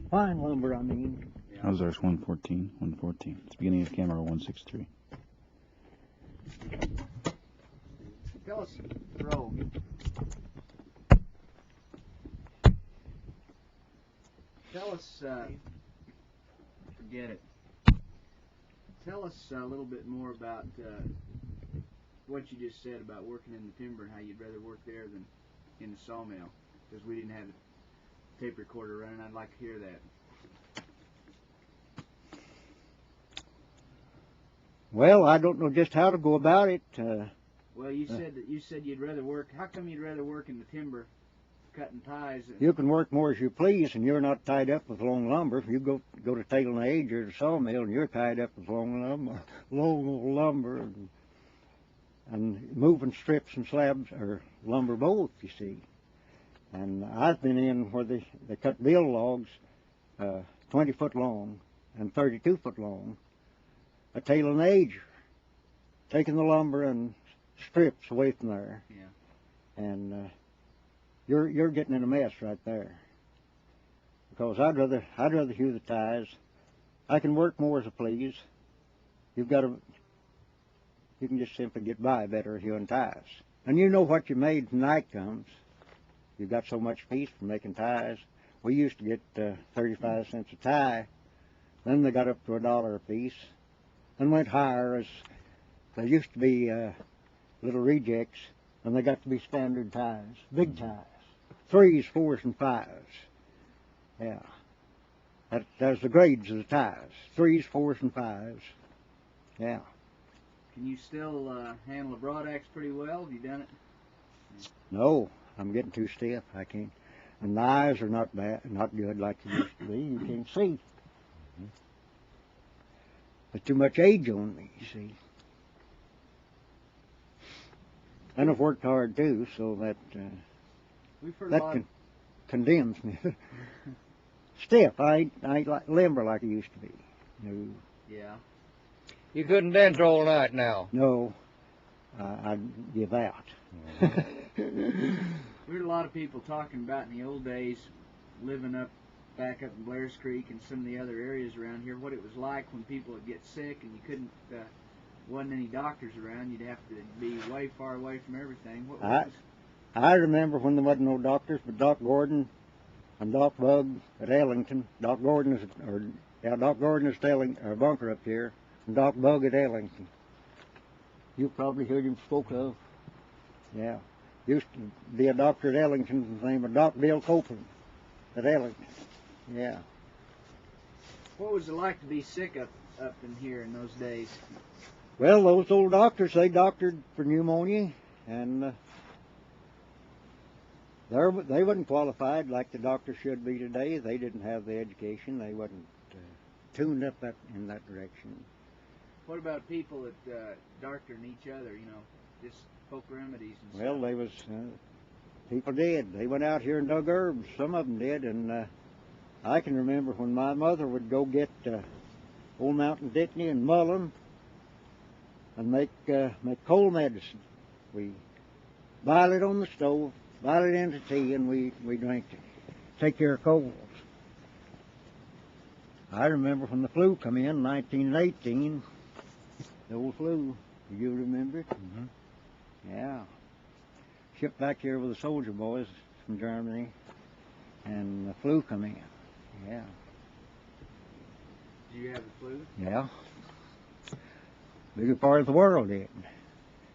Fine lumber, I mean. Yeah. How's ours? 114. 114. It's beginning of camera 163. Tell us, throw. Tell us, forget it. Tell us a little bit more about what you just said about working in the timber and how you'd rather work there than in the sawmill, because we didn't have a tape recorder running. I'd like to hear that. Well, I don't know just how to go about it. Well, you said you'd rather work. How come you'd rather work in the timber, cutting ties? You can work more as you please, and you're not tied up with long lumber. You go to tailing age or the sawmill, and you're tied up with long lumber, and moving strips and slabs or lumber both. You see, and I've been in where they cut bill logs, 20 foot long and 32 foot long, a tailing age, taking the lumber and strips away from there. Yeah. And you're getting in a mess right there. Because I'd rather hew the ties. I can work more as I please. You can just simply get by better hewing ties. And you know what you made when night comes. You got so much piece for making ties. We used to get 35 cents a tie. Then they got up to $1 a piece, and went higher as there used to be little rejects, and they got to be standard ties, big ties, 3s, 4s, and 5s. Yeah, that's the grades of the ties, 3s, 4s, and 5s. Yeah. Can you still handle a broadaxe pretty well? Have you done it? No, I'm getting too stiff. I can't. And the eyes are not good like they used to be. You can't see. There's too much age on me, you see. And I've worked hard too, so that condemns me. Stiff. I ain't like limber like I used to be. No. Yeah. You couldn't dance all night now. No. I'd give out. We heard a lot of people talking about in the old days, living back up in Blair Creek and some of the other areas around here, what it was like when people would get sick and you couldn't, wasn't any doctors around. You'd have to be way far away from everything. I remember when there wasn't no doctors, but Doc Gordon and Doc Bug at Ellington. Doc Gordon is at Bunker up here, and Doc Bug at Ellington. You probably heard him spoke of. Yeah. Used to be a doctor at Ellington, the name of Doc Bill Copeland at Ellington. Yeah. What was it like to be sick up in here in those days? Well, those old doctors, they doctored for pneumonia, and they wasn't qualified like the doctors should be today. They didn't have the education. They wasn't tuned up in that direction. What about people that doctored each other, just folk remedies and stuff? Well, they was, people did. They went out here and dug herbs. Some of them did, and I can remember when my mother would go get Old Mountain Dickney and Mullen and make cold medicine. We boil it on the stove, boil it into tea, and we drank it. Take care of colds. I remember when the flu come in 1918, the old flu. Do you remember it? Mm-hmm. Yeah. Shipped back here with the soldier boys from Germany, and the flu come in. Yeah. Did you have the flu? Yeah. Bigger part of the world did.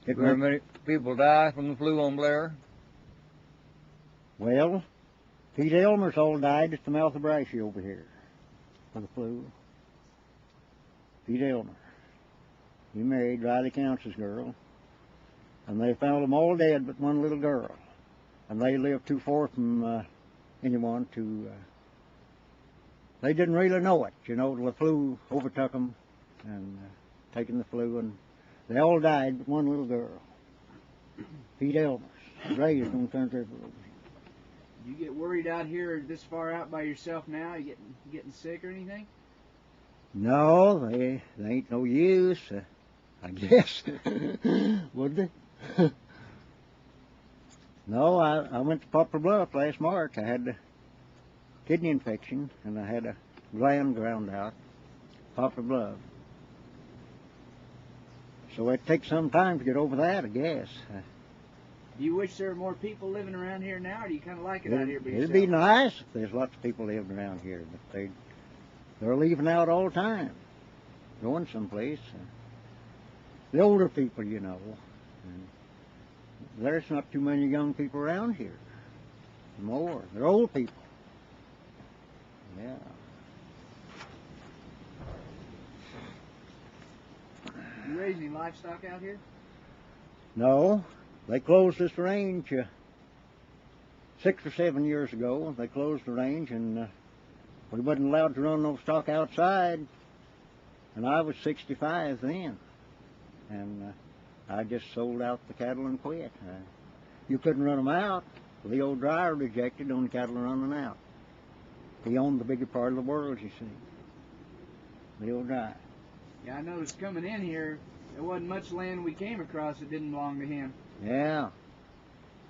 Very many people die from the flu on Blair? Well, Pete Elmer's all died at the mouth of Brashy over here of the flu. Pete Elmer. He married Riley Counts' girl, and they found them all dead but one little girl. And they lived too far from anyone to... they didn't really know it, till the flu overtook them and taking the flu, and they all died but one little girl. Pete Elmer's, raised on country roads. You get worried out here this far out by yourself now? You getting sick or anything? No, they ain't no use, I guess. Would they? No, I went to Poplar Bluff last March. I had the kidney infection, and I had a gland ground out, poplar blood. So it takes some time to get over that, I guess. Do you wish there were more people living around here now, or do you kind of like it out here by yourself? It'd be nice if there's lots of people living around here, but they're leaving out all the time, going someplace. The older people, you know. And there's not too many young people around here. More. They're old people. Yeah. You raise any livestock out here? No. They closed this range 6 or 7 years ago. They closed the range, and we wasn't allowed to run no stock outside. And I was 65 then. And I just sold out the cattle and quit. You couldn't run them out. The old driver rejected on cattle running out. He owned the bigger part of the world, you see. The old driver. Yeah, I noticed coming in here, there wasn't much land we came across that didn't belong to him. Yeah.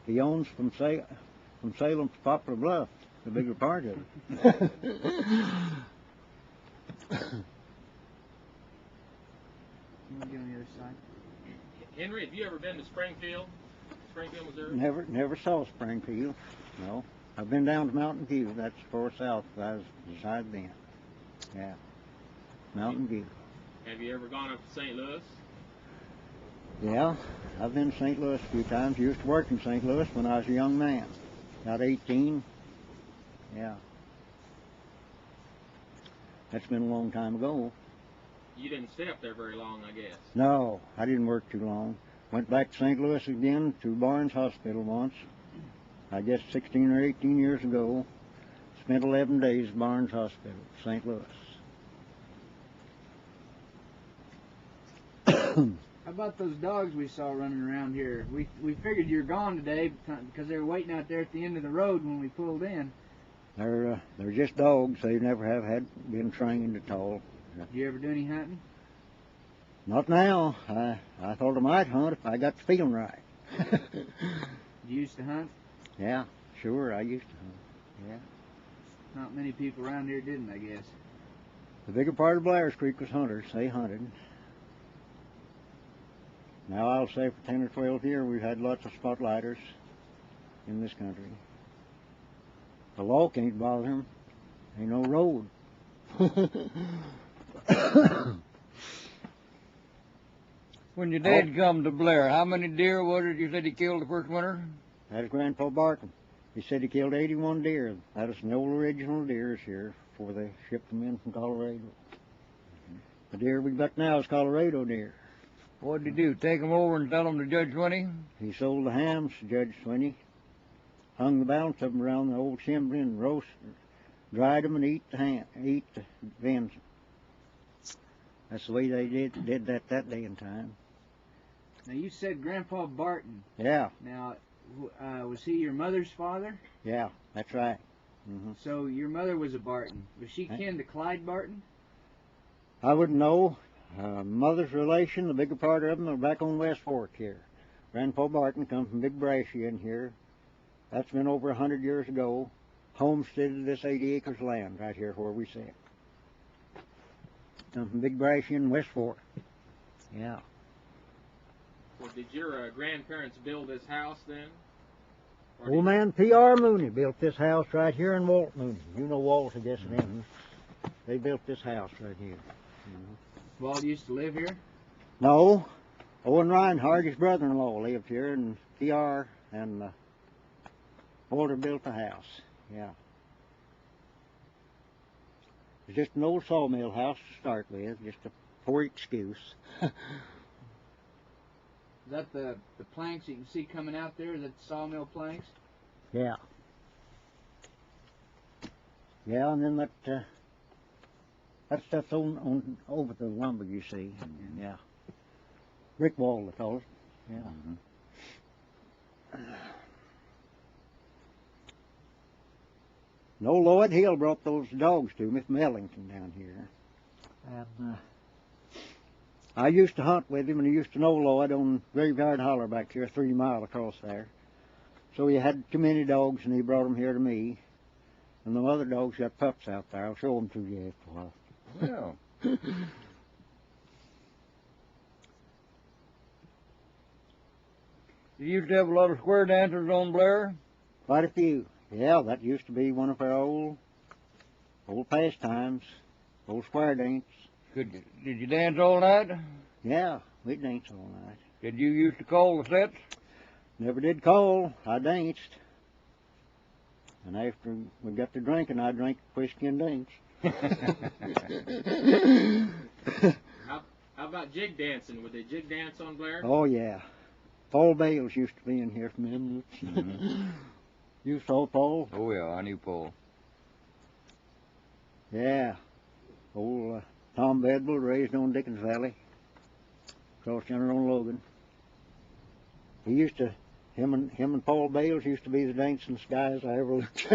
He owns from Salem to Poplar Bluff, the bigger part of it. You want to get on the other side? Henry, have you ever been to Springfield, Missouri? Never saw Springfield. No. I've been down to Mountain View. That's far south. I was beside then. Yeah. Mountain View. Have you ever gone up to St. Louis? Yeah. I've been to St. Louis a few times. Used to work in St. Louis when I was a young man. About 18. Yeah. That's been a long time ago. You didn't stay up there very long, I guess. No, I didn't work too long. Went back to St. Louis again to Barnes Hospital once. I guess 16 or 18 years ago. Spent 11 days at Barnes Hospital, St. Louis. How about those dogs we saw running around here? We figured you were gone today because they were waiting out there at the end of the road when we pulled in. They're just dogs. They never have been trained at all. Did you ever do any hunting? Not now. I thought I might hunt if I got the feeling right. You used to hunt? Yeah, sure, I used to hunt. Yeah. Not many people around here didn't, I guess. The bigger part of Blair Creek was hunters. They hunted. Now I'll say for 10 or 12 years we've had lots of spotlighters in this country. The law can't bother them. Ain't no road. When your dad come to Blair, how many deer was it you said he killed the first winter? That is Grandpa Barton. He said he killed 81 deer. That is the old original deers here before they shipped them in from Colorado. The deer we got now is Colorado deer. What did he do? Take them over and sell them to Judge Swinney? He sold the hams to Judge Swinney, hung the balance of them around the old chimney and dried them and eat the venison. That's the way they did that day and time. Now, you said Grandpa Barton. Yeah. Now, was he your mother's father? Yeah, that's right. Mm-hmm. So your mother was a Barton. Was she kin to Clyde Barton? I wouldn't know. Mother's relation, the bigger part of them are back on West Fork here. Grandpa Barton come from Big Brashy in here. That's been over 100 years ago. Homesteaded this 80 acres of land right here where we sit. Come from Big Brashy in West Fork. Yeah. Well, did your grandparents build this house then? Old man P.R. Mooney built this house right here in Walt Mooney. You know Walt, I guess, then. They built this house right here. Walt used to live here? No. Owen Reinhardt, his brother-in-law, lived here, and P.R. and Walter built the house. Yeah. It's just an old sawmill house to start with, just a poor excuse. Is that the planks you can see coming out there? Is that the sawmill planks? Yeah. Yeah, and then that stuff's on over the lumber, you see. Yeah. Brick wall, they call it. Yeah. Mm-hmm. No, Lloyd Hill brought those dogs to me from Ellington down here. And I used to hunt with him, and he used to know Lloyd on Graveyard Holler back here, 3 miles across there. So he had too many dogs, and he brought them here to me. And the other dogs got pups out there. I'll show them to you after a while. Well. You used to have a lot of square dancers on Blair? Quite a few. Yeah, that used to be one of our old pastimes. Old square dance. Did you dance all night? Yeah, we danced all night. Did you used to call the sets? Never did call. I danced. And after we got to drinking, I drank whiskey and danced. How about jig dancing? Would they jig dance on Blair? Oh, yeah. Paul Bales used to be in here from them. Mm-hmm. You saw Paul? Oh, yeah, I knew Paul. Yeah. Old Tom Bedwell, raised on Dickens Valley, across yonder on Logan. He used to, him and Paul Bales used to be the dancingest guys I ever looked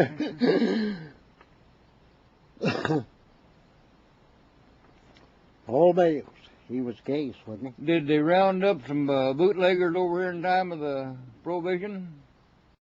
at. Paul Bales, he was case, wasn't he? Did they round up some bootleggers over here in time of the Prohibition?